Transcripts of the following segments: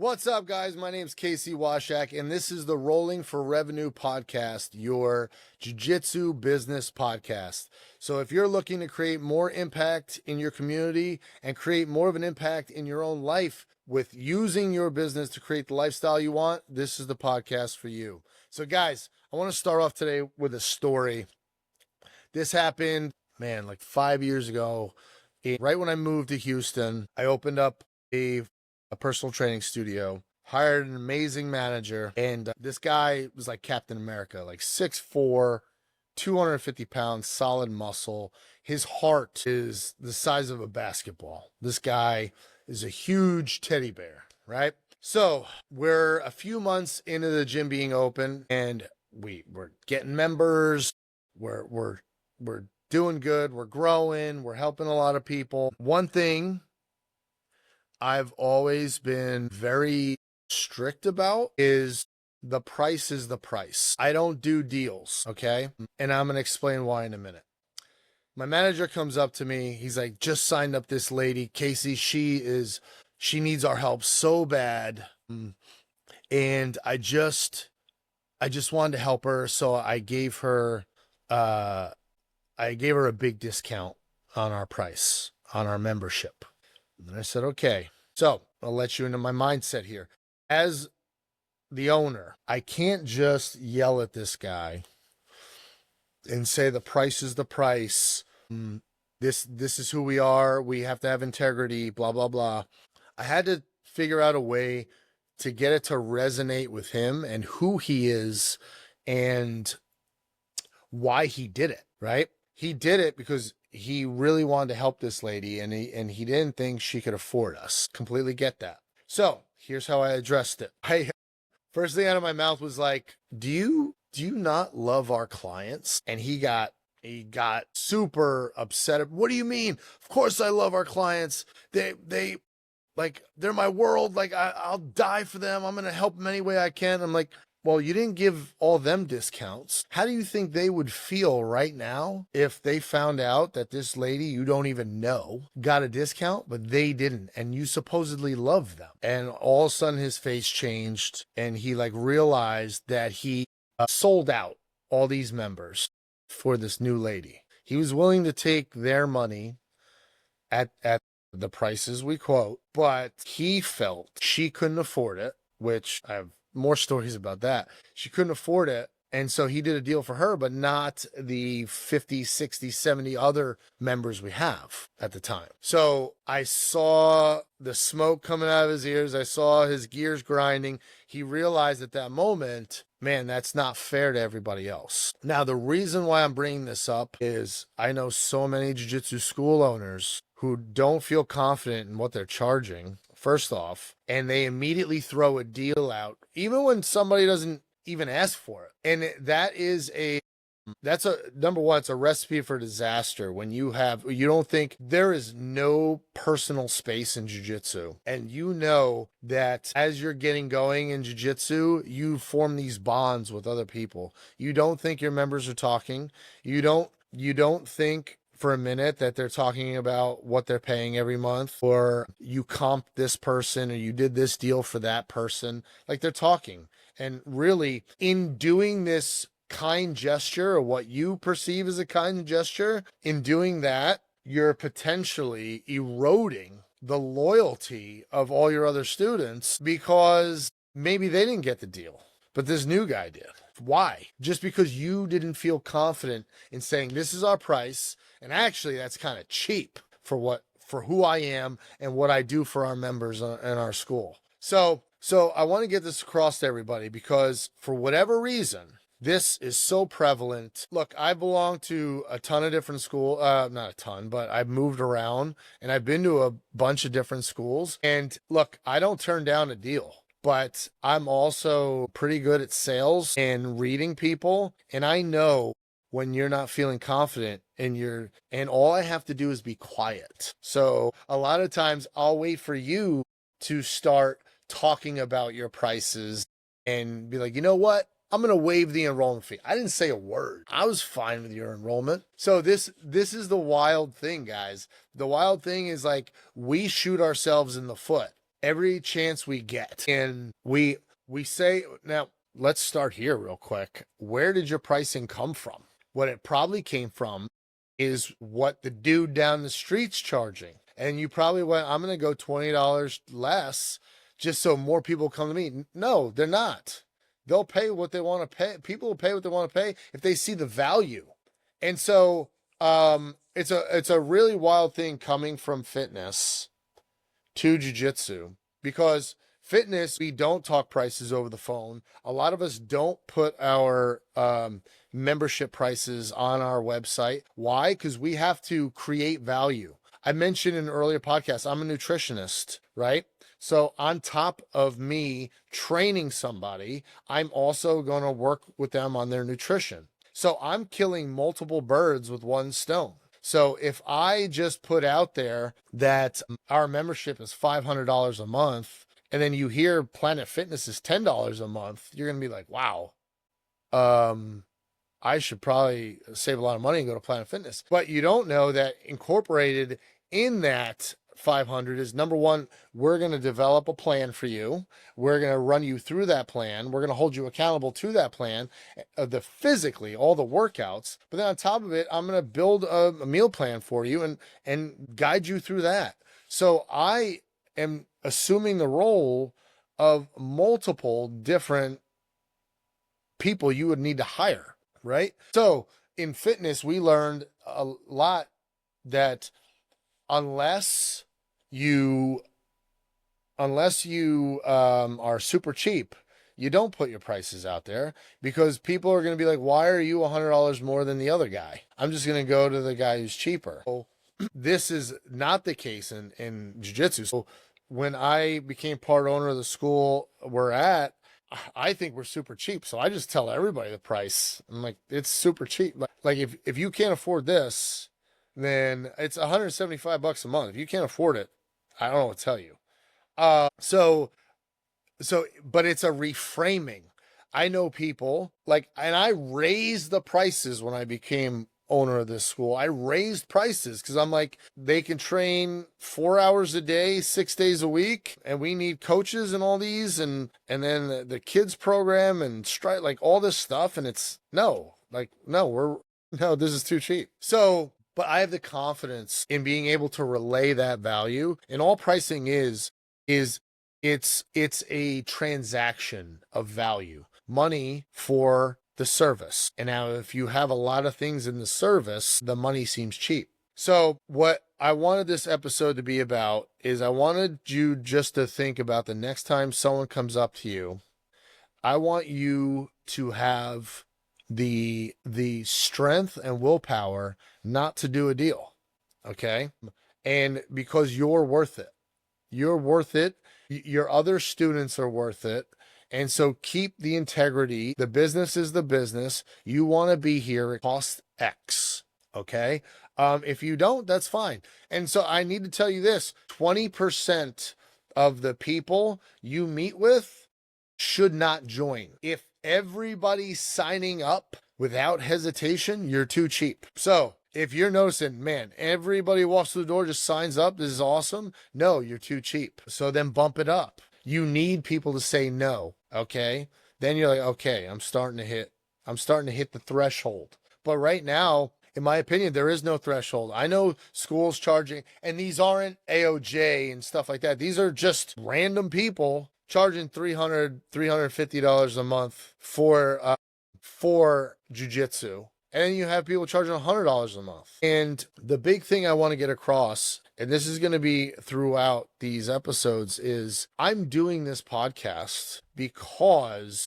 What's up, guys? My name's Casey Washak, and this is the Rolling for Revenue podcast, your Jiu-Jitsu business podcast. So if you're looking to create more impact in your community and create more of an impact in your own life with using your business to create the lifestyle you want, this is the podcast for you. So guys, I want to start off today with a story. This happened, like 5 years ago. Right when I moved to Houston, I opened up a personal training studio, hired an amazing manager, and this guy was like Captain America, like 6'4", 250 pounds, solid muscle. His heart is the size of a basketball. This guy is a huge teddy bear, right? So we're a few months into the gym being open, and we're getting members. We're doing good. We're growing. We're helping a lot of people. One thing I've always been very strict about is the price is the price. I don't do deals, okay? And I'm going to explain why in a minute. My manager comes up to me. He's like, just signed up this lady, Casey. She needs our help so bad. And I just wanted to help her. So I gave her a big discount on our price, on our membership. And I said, okay, so I'll let you into my mindset here. As the owner, I can't just yell at this guy and say the price is the price. This is who we are. We have to have integrity, blah, blah, blah. I had to figure out a way to get it to resonate with him and who he is and why he did it, right? He did it because he really wanted to help this lady, and he didn't think she could afford us. Completely get that. So here's how I addressed it. First thing out of my mouth was like, do you not love our clients? And he got super upset. What do you mean? Of course I love our clients. They're my world. Like I'll die for them. I'm going to help them any way I can. I'm like, well, you didn't give all them discounts. How do you think they would feel right now if they found out that this lady you don't even know got a discount, but they didn't, and you supposedly love them? And all of a sudden his face changed, and he realized that he sold out all these members for this new lady. He was willing to take their money at the prices we quote, but he felt she couldn't afford it, which I have more stories about that. She couldn't afford it. And so he did a deal for her, but not the 50, 60, 70 other members we have at the time. So I saw the smoke coming out of his ears. I saw his gears grinding. He realized at that moment, man, that's not fair to everybody else. Now, the reason why I'm bringing this up is I know so many jiu-jitsu school owners who don't feel confident in what they're charging, first off, and they immediately throw a deal out, even when somebody doesn't even ask for it. And that's number one, it's a recipe for disaster when you don't think there is no personal space in jiu-jitsu. And you know that as you're getting going in jiu-jitsu, you form these bonds with other people. You don't think your members are talking. You don't think for a minute that they're talking about what they're paying every month, or you comp this person, or you did this deal for that person. Like, they're talking. And really, in doing this kind gesture, or what you perceive as a kind gesture, in doing that, you're potentially eroding the loyalty of all your other students because maybe they didn't get the deal, but this new guy did. Why? Just because you didn't feel confident in saying this is our price, and actually that's kind of cheap for who I am and what I do for our members in our school. So I want to get this across to everybody because for whatever reason, this is so prevalent. Look, I belong to a ton of different schools, not a ton, but I've moved around and I've been to a bunch of different schools. And look, I don't turn down a deal, but I'm also pretty good at sales and reading people. And I know when you're not feeling confident and all I have to do is be quiet. So a lot of times I'll wait for you to start talking about your prices and be like, you know what? I'm going to waive the enrollment fee. I didn't say a word. I was fine with your enrollment. So this is the wild thing, guys. The wild thing is we shoot ourselves in the foot. every chance we get. And we say, now let's start here real quick. Where did your pricing come from? What it probably came from is what the dude down the street's charging. And you probably went, I'm going to go $20 less just so more people come to me. No, they're not. They'll pay what they want to pay. People will pay what they want to pay if they see the value. And so it's a really wild thing coming from fitness to jiu-jitsu, because fitness, we don't talk prices over the phone. A lot of us don't put our membership prices on our website. Why? Because we have to create value. I mentioned in an earlier podcast, I'm a nutritionist, right? So on top of me training somebody, I'm also going to work with them on their nutrition. So I'm killing multiple birds with one stone. So if I just put out there that our membership is $500 a month, and then you hear Planet Fitness is $10 a month, you're going to be like, wow, I should probably save a lot of money and go to Planet Fitness. But you don't know that incorporated in that 500 is, number one, we're going to develop a plan for you. We're going to run you through that plan. We're going to hold you accountable to that plan, physically, all the workouts. But then on top of it, I'm going to build a meal plan for you and guide you through that. So I am assuming the role of multiple different people you would need to hire, right? So in fitness, we learned a lot that unless you are super cheap, you don't put your prices out there, because people are going to be like, why are you $100 more than the other guy? I'm just going to go to the guy who's cheaper. So this is not the case in jiu-jitsu. So when I became part owner of the school we're at, I think we're super cheap. So I just tell everybody the price. I'm like, it's super cheap. Like if you can't afford this, then it's $175 a month. If you can't afford it, I don't know what to tell you. But it's a reframing. I know people and I raised the prices when I became owner of this school. I raised prices because I'm like, they can train 4 hours a day, 6 days a week, and we need coaches and all these, and then the kids program and strike, like all this stuff. And it's no, this is too cheap. So, but I have the confidence in being able to relay that value. And all pricing is it's a transaction of value, money for the service. And now if you have a lot of things in the service, the money seems cheap. So what I wanted this episode to be about is I wanted you just to think about the next time someone comes up to you, I want you to have the strength and willpower not to do a deal. Okay? And because you're worth it. You're worth it. Your other students are worth it. And so keep the integrity. The business is the business. You want to be here. It costs X. Okay? If you don't, that's fine. And so I need to tell you this, 20% of the people you meet with should not join. If everybody's signing up without hesitation, you're too cheap. So if you're noticing, man, everybody walks through the door, just signs up, this is awesome. No, you're too cheap. So then bump it up. You need people to say no. Okay. Then you're like, okay, I'm starting to hit the threshold. But right now, in my opinion, there is no threshold. I know schools charging, and these aren't AOJ and stuff like that. These are just random people charging $350 a month for jiu-jitsu. And then you have people charging $100 a month. And the big thing I want to get across, and this is going to be throughout these episodes, is I'm doing this podcast because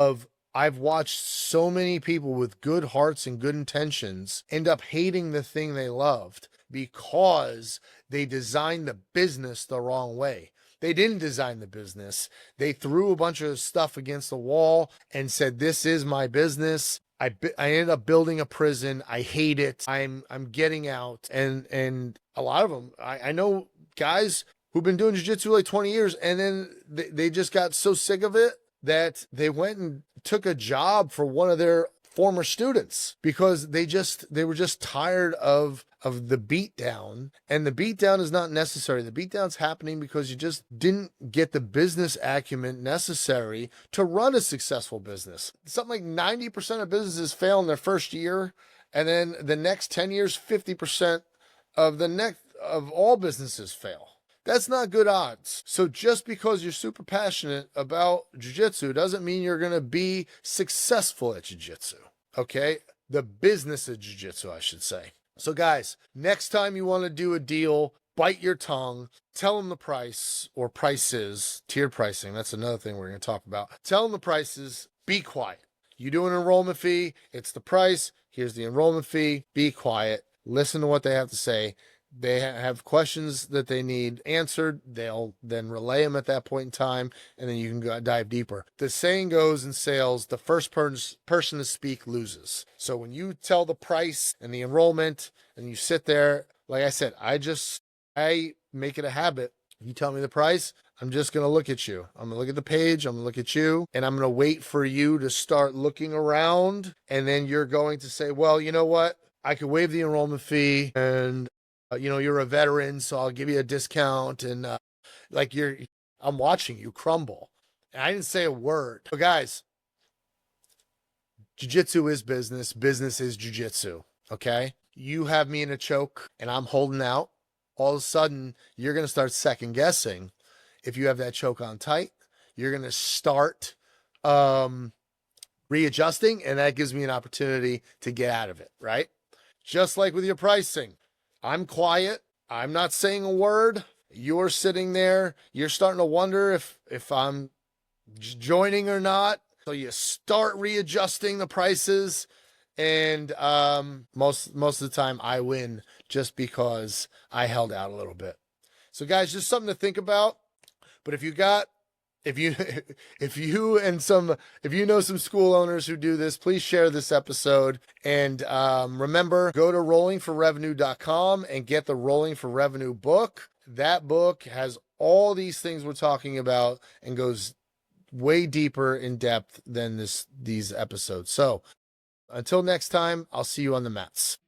I've watched so many people with good hearts and good intentions end up hating the thing they loved because they designed the business the wrong way. They didn't design the business. They threw a bunch of stuff against the wall and said, this is my business. I ended up building a prison. I hate it. I'm getting out. And a lot of them, I know guys who've been doing jiu-jitsu like 20 years, and then they just got so sick of it that they went and took a job for one of their former students because they were just tired of the beatdown. And the beatdown is not necessary. The beatdown's happening because you just didn't get the business acumen necessary to run a successful business. Something like 90% of businesses fail in their first year, and then the next 10 years, 50% of all businesses fail. That's not good odds. So just because you're super passionate about jiu-jitsu doesn't mean you're going to be successful at jiu-jitsu. Okay? The business of jiu-jitsu, I should say. So guys, next time you want to do a deal, bite your tongue, tell them the price or prices, tiered pricing. That's another thing we're going to talk about. Tell them the prices, be quiet. You do an enrollment fee, it's the price. Here's the enrollment fee. Be quiet. Listen to what they have to say. They have questions that they need answered. They'll then relay them at that point in time, and then you can go dive deeper. The saying goes in sales, the first person to speak loses. So when you tell the price and the enrollment and you sit there, like I said, I make it a habit. You tell me the price, I'm just going to look at you. I'm going to look at the page. I'm going to look at you, and I'm going to wait for you to start looking around. And then you're going to say, well, you know what? I could waive the enrollment fee, and you're a veteran, so I'll give you a discount. And I'm watching you crumble. And I didn't say a word. So guys, jiu-jitsu is business. Business is jiu-jitsu. Okay? You have me in a choke and I'm holding out. All of a sudden, you're going to start second guessing. If you have that choke on tight, you're going to start readjusting, and that gives me an opportunity to get out of it, right? Just like with your pricing. I'm quiet. I'm not saying a word. You're sitting there. You're starting to wonder if I'm joining or not. So you start readjusting the prices, and most of the time I win just because I held out a little bit. So guys, just something to think about. But if you know some school owners who do this, please share this episode. And remember, go to rollingforrevenue.com and get the Rolling for Revenue book. That book has all these things we're talking about and goes way deeper in depth than these episodes. So until next time, I'll see you on the mats.